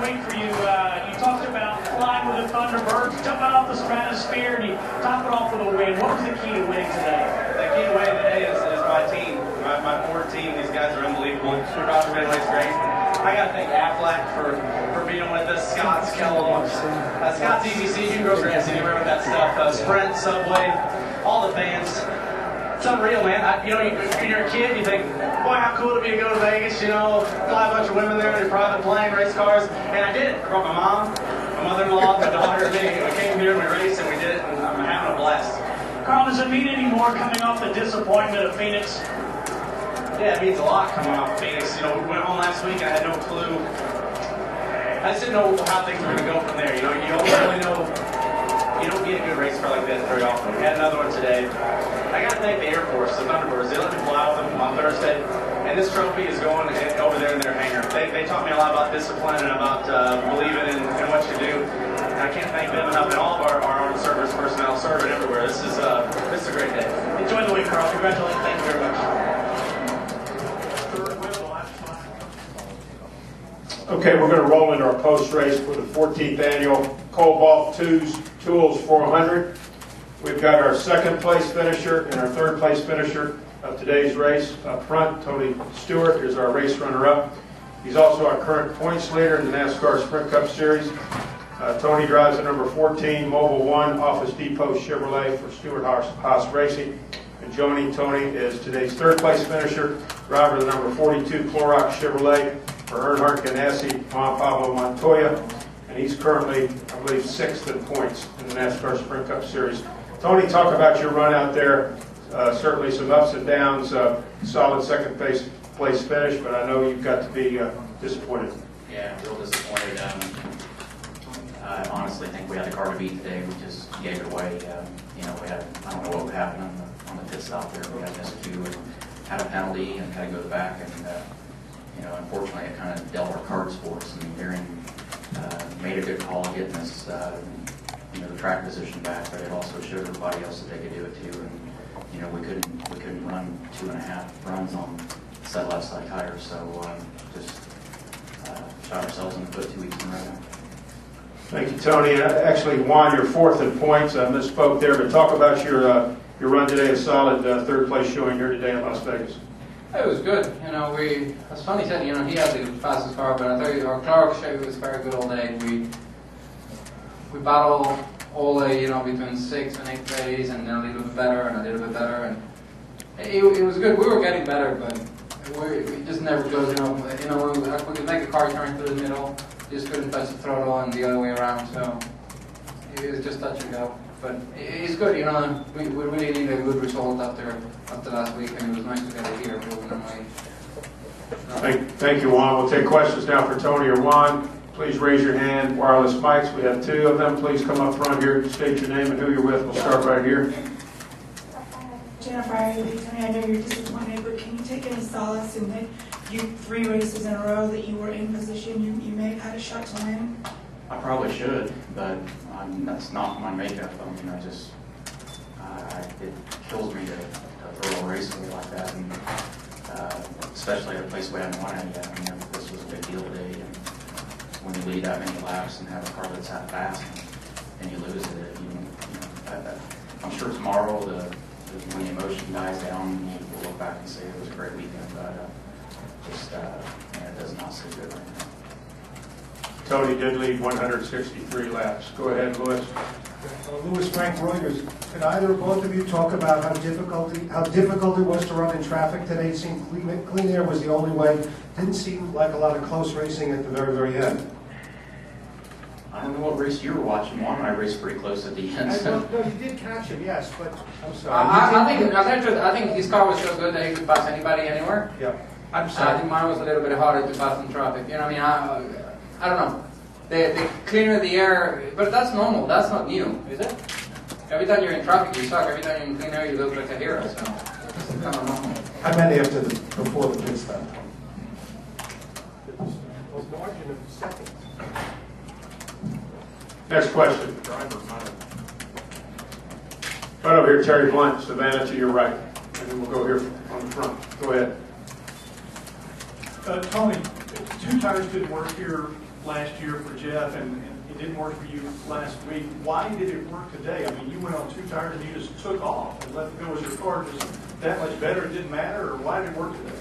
week for you. You talked about flying with the Thunderbirds, jumping off the stratosphere, and you top it off with a win. What was the key to winning today? The key to winning today is my team, my forward team. These guys are unbelievable. Roger Ridley's great. I got to thank Aflac for being with us. Scott's Kellogg's, Scott's EBC. You can go grab anywhere with that stuff. Sprint, Subway, all the fans. It's unreal, man. When you're a kid, you think, boy, how cool it'd be to go to Vegas, fly a bunch of women there in their private plane, race cars. And I did it. I brought my mom, my mother-in-law, my daughter, and me. We came here and we raced and we did it, and I'm having a blast. Carl, does it mean any more coming off the disappointment of Phoenix? Yeah, it means a lot coming off of Phoenix. We went home last week and I had no clue. I just didn't know how things were going to go from there. You don't really know. You don't get a good race car like that very often. We had another one today. I got to thank the Air Force, the Thunderbirds. They let me fly with them on Thursday, and this trophy is going over there in their hangar. They taught me a lot about discipline and about believing in what you do. And I can't thank them enough, and all of our armed service personnel serving everywhere. This is a great day. Enjoy the week, Carl. Congratulations. Thank you very much. Okay, we're going to roll into our post-race for the 14th annual Cobalt Tools 400. We've got our second place finisher and our third place finisher of today's race. Up front, Tony Stewart is our race runner-up. He's also our current points leader in the NASCAR Sprint Cup Series. Tony drives the number 14 Mobile One Office Depot Chevrolet for Stewart Haas Racing. And joining Tony is today's third place finisher, driver of the number 42 Clorox Chevrolet for Earnhardt Ganassi, Juan Pablo Montoya. And he's currently, I believe, 6th in points in the NASCAR Sprint Cup Series. Tony, talk about your run out there. Certainly some ups and downs, solid second place finish, but I know you've got to be disappointed. Yeah, real disappointed. I honestly think we had the car to beat today. We just gave it away. We had, I don't know what happened on the pit stop there. We had an SQ and had a penalty and had to go back. And, unfortunately, it kind of dealt our cards for us. I mean, Darren made a good call getting us, the track position back, but it also showed everybody else that they could do it too. And, we couldn't run 2.5 runs on set left side tires. So just shot ourselves in the foot 2 weeks in a row. Thank you, Tony. Actually, Juan, you're 4th in points. I misspoke there, but talk about your run today, a solid third place showing here today in Las Vegas. It was good. As Tony said, he had the fastest car, but I tell you, our Clark show was very good all day. We battled all day, between 6 and 8 days, and then a little bit better, and a little bit better, and it was good. We were getting better, but it just never goes, we could make a car turn through the middle, just couldn't touch the throttle and the other way around, so it was just touch and go. But it's good, we really need a good result after last week, and it was nice to get it here. Thank you, Juan. We'll take questions now for Tony or Juan. Please raise your hand. Wireless mics, we have 2 of them. Please come up front here, state your name and who you're with. We'll start right here. Jennifer, I know you're disappointed, but can you take any solace in that 3 races in a row that you were in position, you may have had a shot to win? I probably should, but that's not my makeup. It kills me to throw a race away like that, and especially at a place we haven't won at yet. This was a big deal today, and when you lead that many laps and have a car that's that fast and you lose it, I'm sure tomorrow when the emotion dies down, we'll look back and say it was a great weekend, but it does not sit good right now. Tony did lead 163 laps. Go ahead, Louis. Louis Frank Reuters. Could either or both of you talk about how difficult it was to run in traffic today? It seemed clean air was the only way. Didn't seem like a lot of close racing at the very, very end. I don't know what race you were watching. Juan and I raced pretty close at the end. No, you did catch him, yes, but I'm sorry. I think his car was so good that he could pass anybody anywhere. Yeah, I'm I sorry. think mine was a little bit harder to pass in traffic. I don't know. The cleaner the air, but that's normal. That's not new, is it? Every time you're in traffic, you suck. Every time you're in clean air, you look like a hero. So it's kind of normal. I meant before the pit stop. Margin of seconds. Next question. Right over here, Terry Blunt, Savannah to your right. And then we'll go here on the front. Go ahead. Tony, 2 tires didn't work here last year for Jeff, and it didn't work for you last week. Why did it work today? I mean, you went on 2 tires and you just took off and let it go. Was your car just that much better? It didn't matter, or why did it work today?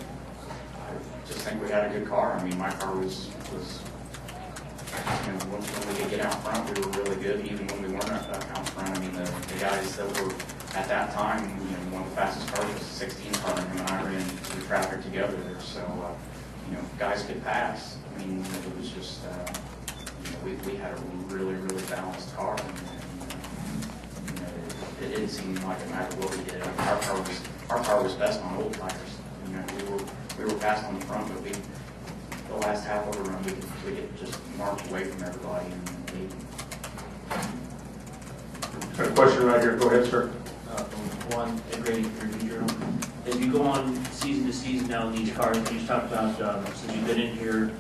I just think we had a good car. I mean, my car was when we could get out front, we were really good. Even when we weren't out front, I mean, the guys that were at that time, one of the fastest cars was a 16 car, and him and I ran through traffic together there. So, guys could pass. I mean, it was just, we had a really, really balanced car. And it didn't seem like it mattered what we did. I mean, our car was best on old tires. We were fast on the front, but the last half of the run, we could just march away from everybody and lead. Got a question right here. Go ahead, sir. Juan, a great interview. As you go on season to season now in these cars, you just talked about since you've been in here,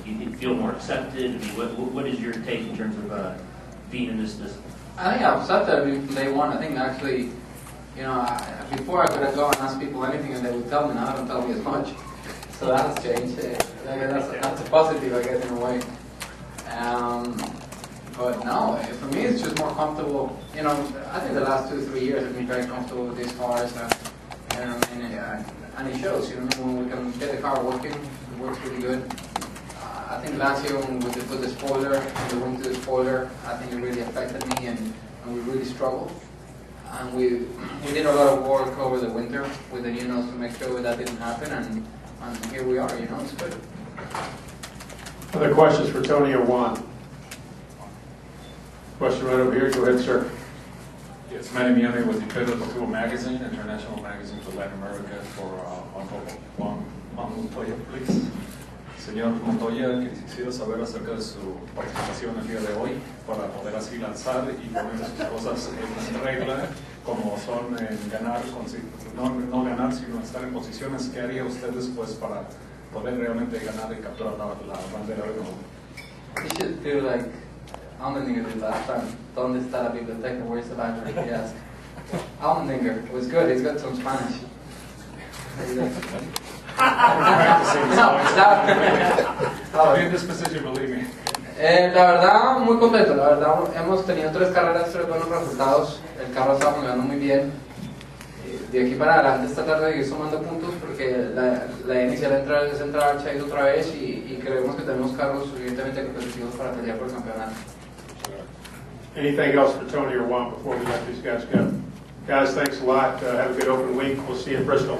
you feel more accepted. I mean, what is your take in terms of being in this? I think I've said that from day one. I think actually, before I could have gone and asked people anything and they would tell me. Now they don't tell me as much. So that has changed. That's a positive, I guess, in a way. But no, for me it's just more comfortable. I think the last 2 or 3 years I've been very comfortable with these cars, and it shows. When we can get the car working, it works really good. I think last year when we put the spoiler, when we went to the spoiler, I think it really affected me, and we really struggled. And we did a lot of work over the winter with the to make sure that didn't happen, and here we are. It's good. Other questions for Tony or Juan? Question right over here. Go ahead, sir. Yes, Manny Miami with the Pedro Deportivo Magazine, international magazine for Latin America, for Juan Montoya, please. Señor Montoya, quisiera saber acerca de su participación el día de hoy para poder así lanzar y poner sus cosas en regla, como son ganar, no ganar, sino estar en posiciones. ¿Qué haría usted después para poder realmente ganar y capturar la bandera de nuevo? You should feel like, Almendinger did last time. ¿Dónde está la biblioteca? Where's the library? He asked. Almendinger was good. He's got some Spanish. La verdad, muy contento. La verdad, hemos tenido 3 carreras, 3 buenos resultados. El carro está funcionando muy bien. De aquí para adelante esta tarde seguir sumando puntos porque la inicial es entrar al Chase otra vez y creemos que tenemos carros suficientemente competitivos para pelear por el campeonato. Anything else for Tony or Juan before we let these guys go? Guys, thanks a lot. Have a good open week. We'll see you in Bristol.